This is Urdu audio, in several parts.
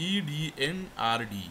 EDNRD,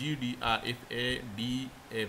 GDRFADF,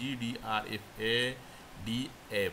GDRFADF,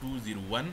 201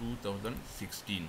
2016।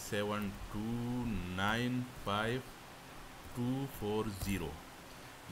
7295240,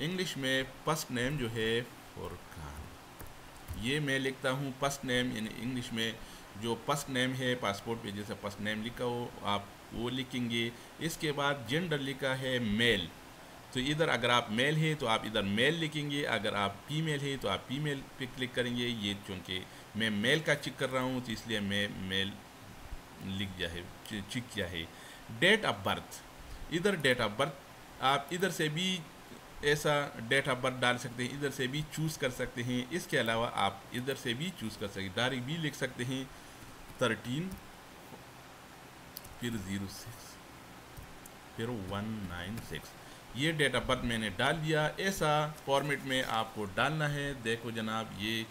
انگلش میں فسٹ نیم جو ہے فرقان، یہ میں لکھتا ہوں فسٹ نیم، یعنی انگلش میں جو فسٹ نیم ہے پاسپورٹ پہ جیسے فسٹ نیم لکھا ہو آپ وہ لکھیں گے۔ اس کے بعد جینڈر لکھا ہے میل، تو ادھر اگر آپ میل ہے تو آپ ادھر میل لکھیں گے، اگر آپ فیمیل ہے تو آپ فیمیل پہ کلک کریں گے۔ یہ چونکہ میں میل کا چیک کر رہا ہوں تو اس لیے میں میل لکھ دیا ہے، چیک کیا ہے۔ ڈیٹ آف برتھ، ادھر ڈیٹ آف برتھ آپ ادھر سے بھی ایسا ڈیٹ آف برتھ ڈال سکتے ہیں، ادھر سے بھی چوز کر سکتے ہیں۔ اس کے علاوہ آپ ادھر سے بھی چوز کر سکتے ہیں، ڈائریکٹ بھی لکھ سکتے ہیں 13 پھر 06 پھر 196، یہ ڈیٹ آف برتھ میں نے ڈال دیا۔ ایسا فارمیٹ میں آپ کو ڈالنا ہے۔ دیکھو جناب یہ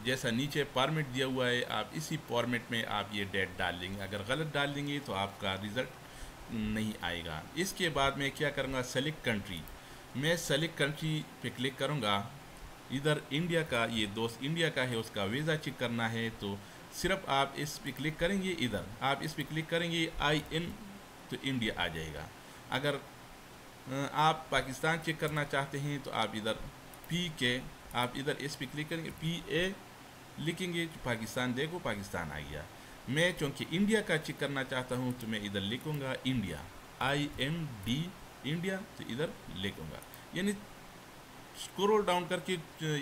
جیسا نیچے فارمیٹ دیا ہوا ہے آپ اسی فارمیٹ میں آپ یہ ڈیٹ ڈال دیں گے، اگر غلط ڈال دیں گے تو آپ کا رزلٹ نہیں آئے گا۔ اس کے بعد میں کیا کروں گا، سلیکٹ کنٹری، میں سلیکٹ کنٹری پہ کلک کروں گا۔ ادھر انڈیا کا، یہ دوست انڈیا کا ہے، اس کا ویزا چیک کرنا ہے تو صرف آپ اس پہ کلک کریں گے، ادھر آپ اس پہ کلک کریں گے IN تو انڈیا آ جائے گا۔ اگر آپ پاکستان چیک کرنا چاہتے ہیں تو آپ ادھر PK، آپ ادھر اس پہ کلک کریں گے، PA لکھیں گے تو پاکستان، دیکھو پاکستان آ گیا۔ میں چونکہ انڈیا کا چیک کرنا چاہتا ہوں تو میں ادھر لکھوں گا انڈیا، IND انڈیا، تو ادھر لکھوں گا، یعنی اسکرول ڈاؤن کر کے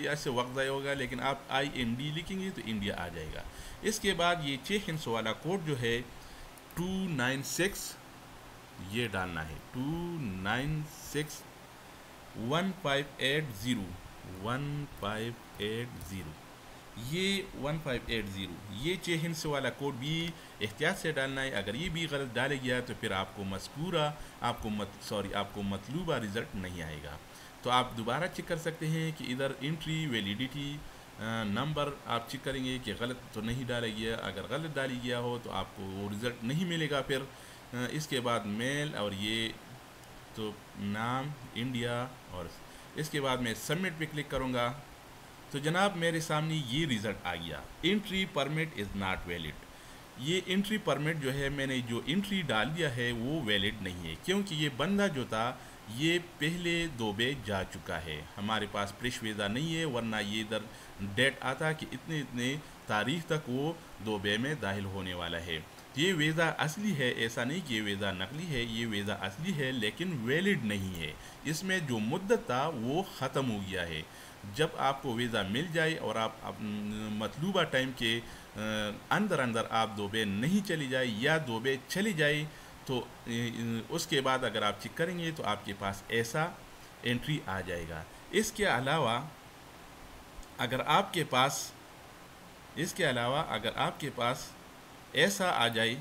ایسے وقت ضائع ہوگا، لیکن آپ IND لکھیں گے تو انڈیا آ جائے گا۔ اس کے بعد یہ 6 ہندس والا کوڈ جو ہے 296 یہ ڈالنا ہے، 296 1580 1580، یہ 1580 یہ 6 ہندس والا کوڈ بھی احتیاط سے ڈالنا ہے۔ اگر یہ بھی غلط ڈالے گیا تو پھر آپ کو مذکورہ آپ کو مطلوبہ رزلٹ نہیں آئے گا۔ تو آپ دوبارہ چیک کر سکتے ہیں کہ ادھر انٹری ویلیڈیٹی نمبر آپ چیک کریں گے کہ غلط تو نہیں ڈالا گیا، اگر غلط ڈالی گیا ہو تو آپ کو وہ رزلٹ نہیں ملے گا پھر۔ اس کے بعد میل اور یہ تو نام انڈیا، اور اس کے بعد میں سبمٹ پہ کلک کروں گا تو جناب میرے سامنے یہ رزلٹ آ گیا، entry permit is not valid. یہ انٹری پرمٹ جو ہے میں نے جو انٹری ڈال دیا ہے وہ ویلڈ نہیں ہے، کیونکہ یہ بندہ جو تھا یہ پہلے دبئی جا چکا ہے، ہمارے پاس فریش ویزا نہیں ہے، ورنہ یہ ادھر ڈیٹ آتا کہ اتنے تاریخ تک وہ دبئی میں داخل ہونے والا ہے۔ یہ ویزا اصلی ہے، ایسا نہیں کہ یہ ویزا نقلی ہے، یہ ویزا اصلی ہے لیکن ویلڈ نہیں ہے، اس میں جو مدت تھا وہ ختم ہو گیا ہے۔ جب آپ کو ویزا مل جائے اور آپ مطلوبہ ٹائم کے اندر آپ دبئی نہیں چلی جائے یا دبئی چلی جائے تو اس کے بعد اگر آپ چیک کریں گے تو آپ کے پاس ایسا انٹری آ جائے گا۔ اس کے علاوہ اگر آپ کے پاس ایسا آ جائے،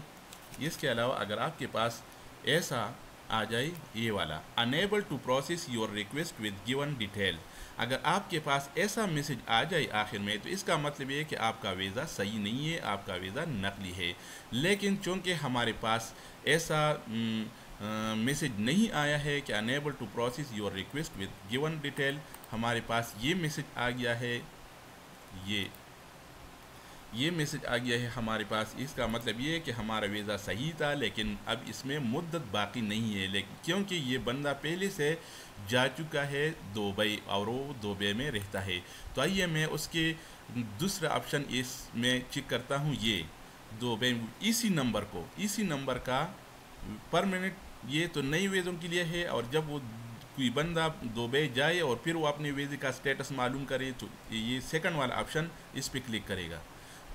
اس کے علاوہ اگر آپ کے پاس ایسا آ جائے یہ والا unable to process your request with given detail، اگر آپ کے پاس ایسا میسج آ جائے آخر میں تو اس کا مطلب یہ ہے کہ آپ کا ویزا صحیح نہیں ہے، آپ کا ویزا نقلی ہے۔ لیکن چونکہ ہمارے پاس ایسا میسج نہیں آیا ہے کہ unable to process your request with given detail، ہمارے پاس یہ میسج آ گیا ہے، یہ میسج آ گیا ہے ہمارے پاس، اس کا مطلب یہ ہے کہ ہمارا ویزا صحیح تھا لیکن اب اس میں مدت باقی نہیں ہے، لیکن کیونکہ یہ بندہ پہلے سے جا چکا ہے دبئی اور وہ دبئی میں رہتا ہے۔ تو آئیے میں اس کے دوسرا آپشن اس میں چیک کرتا ہوں، یہ دبئی اسی نمبر کا پرمنٹ، یہ تو نئی ویزوں کے لیے ہے، اور جب وہ کوئی بندہ دبئی جائے اور پھر وہ اپنے ویزے کا سٹیٹس معلوم کرے تو یہ سیکنڈ والا آپشن اس پہ کلک کرے گا۔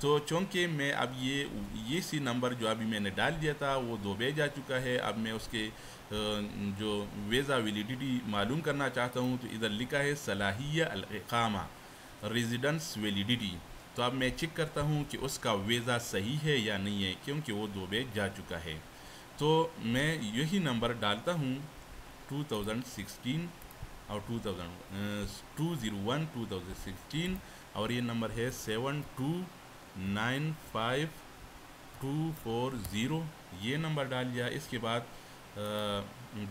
تو چونکہ میں اب یہ سی نمبر جو ابھی میں نے ڈال دیا تھا وہ دبئی جا چکا ہے، اب میں اس کے جو ویزا ویلیڈیٹی معلوم کرنا چاہتا ہوں تو ادھر لکھا ہے صلاحیہ الاقامہ ریزیڈنس ویلیڈیٹی، تو اب میں چیک کرتا ہوں کہ اس کا ویزا صحیح ہے یا نہیں ہے کیونکہ وہ دبئی جا چکا ہے۔ تو میں یہی نمبر ڈالتا ہوں 2016 اور 201 2016، اور یہ نمبر ہے 7295240، یہ نمبر ڈال دیا۔ اس کے بعد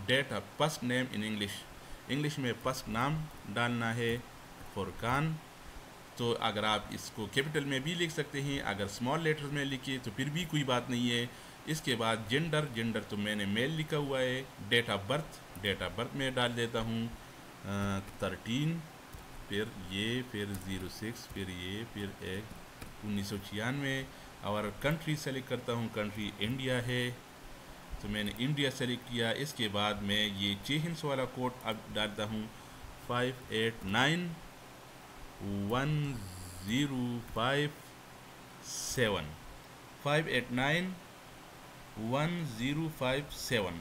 date of first name in English میں فسٹ نام ڈالنا ہے فرقان، تو اگر آپ اس کو کیپٹل میں بھی لکھ سکتے ہیں، اگر اسمال لیٹر میں لکھے تو پھر بھی کوئی بات نہیں ہے۔ اس کے بعد جینڈر تو میں نے میل لکھا ہوا ہے، ڈیٹ آف برتھ میں ڈال دیتا ہوں 13 پھر یہ پھر 06 پھر یہ پھر 1996 اور کنٹری سلیکٹ کرتا ہوں، کنٹری انڈیا ہے تو میں نے انڈیا سلیکٹ کیا. اس کے بعد میں یہ 6 ہندس والا کوڈ اب ڈالتا ہوں 589105 7 589105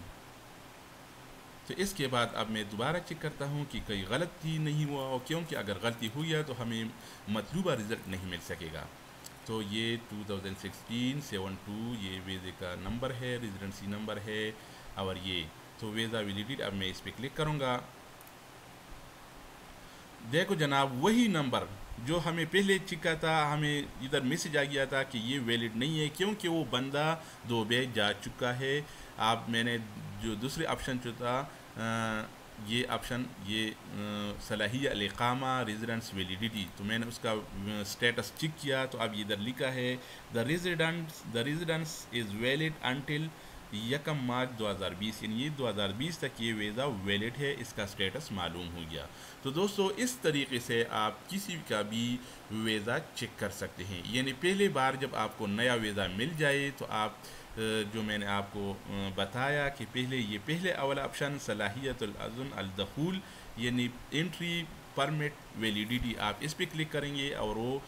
تو اس کے بعد اب میں دوبارہ چیک کرتا ہوں کہ کوئی غلطی نہیں ہوا ہو، کیونکہ اگر غلطی ہوئی ہے تو ہمیں مطلوبہ رزلٹ نہیں مل سکے گا. تو یہ 2016-72 یہ ویزے کا نمبر ہے، ریزیڈنسی نمبر ہے اور یہ تو ویزا ویلیڈیٹ. اب میں اس پہ کلک کروں گا. دیکھو جناب وہی نمبر جو ہمیں پہلے چکا تھا، ہمیں ادھر میسج آ گیا تھا کہ یہ ویلڈ نہیں ہے کیونکہ وہ بندہ دبئی جا چکا ہے. آپ میں نے جو دوسرے آپشن جو تھا یہ آپشن یہ صلاحیہ الاقامہ ریزیڈنس ویلیڈیٹی، تو میں نے اس کا سٹیٹس چیک کیا تو اب ادھر لکھا ہے the residence is valid until 1 March 2020، یعنی یہ 2020 تک یہ ویزا ویلڈ ہے، اس کا سٹیٹس معلوم ہو گیا. تو دوستو اس طریقے سے آپ کسی کا بھی ویزا چیک کر سکتے ہیں. یعنی پہلے بار جب آپ کو نیا ویزا مل جائے تو آپ جو میں نے آپ کو بتایا کہ پہلے اولا آپشن صلاحیت العزم الدخول یعنی انٹری پرمٹ ویلیڈیٹی، آپ اس پہ کلک کریں گے اور وہ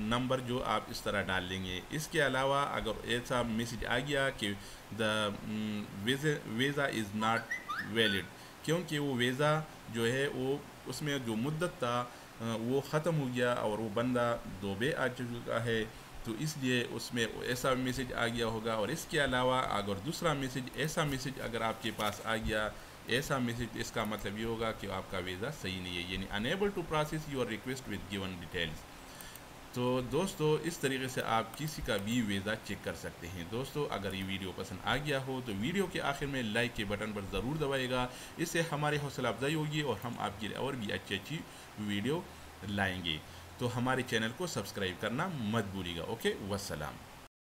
نمبر جو آپ اس طرح ڈال لیں گے. اس کے علاوہ اگر ایسا میسج آ گیا کہ دا ویزا از ناٹ ویلڈ، کیونکہ وہ ویزا جو ہے وہ اس میں جو مدت تھا وہ ختم ہو گیا اور وہ بندہ دبئی آ چکا ہے، تو اس لیے اس میں ایسا میسج آ گیا ہوگا. اور اس کے علاوہ اگر دوسرا ایسا میسج اگر آپ کے پاس آ گیا ایسا میسج، اس کا مطلب یہ ہوگا کہ آپ کا ویزا صحیح نہیں ہے، یعنی unable to process your request with given details. تو دوستو اس طریقے سے آپ کسی کا بھی ویزا چیک کر سکتے ہیں. دوستو اگر یہ ویڈیو پسند آ گیا ہو تو ویڈیو کے آخر میں لائک کے بٹن پر ضرور دبائے گا، اس سے ہماری حوصلہ افزائی ہوگی اور ہم آپ کے لیے اور بھی اچھی ویڈیو لائیں گے. تو ہمارے چینل کو سبسکرائب کرنا مت بھولیے گا. اوکے، والسلام.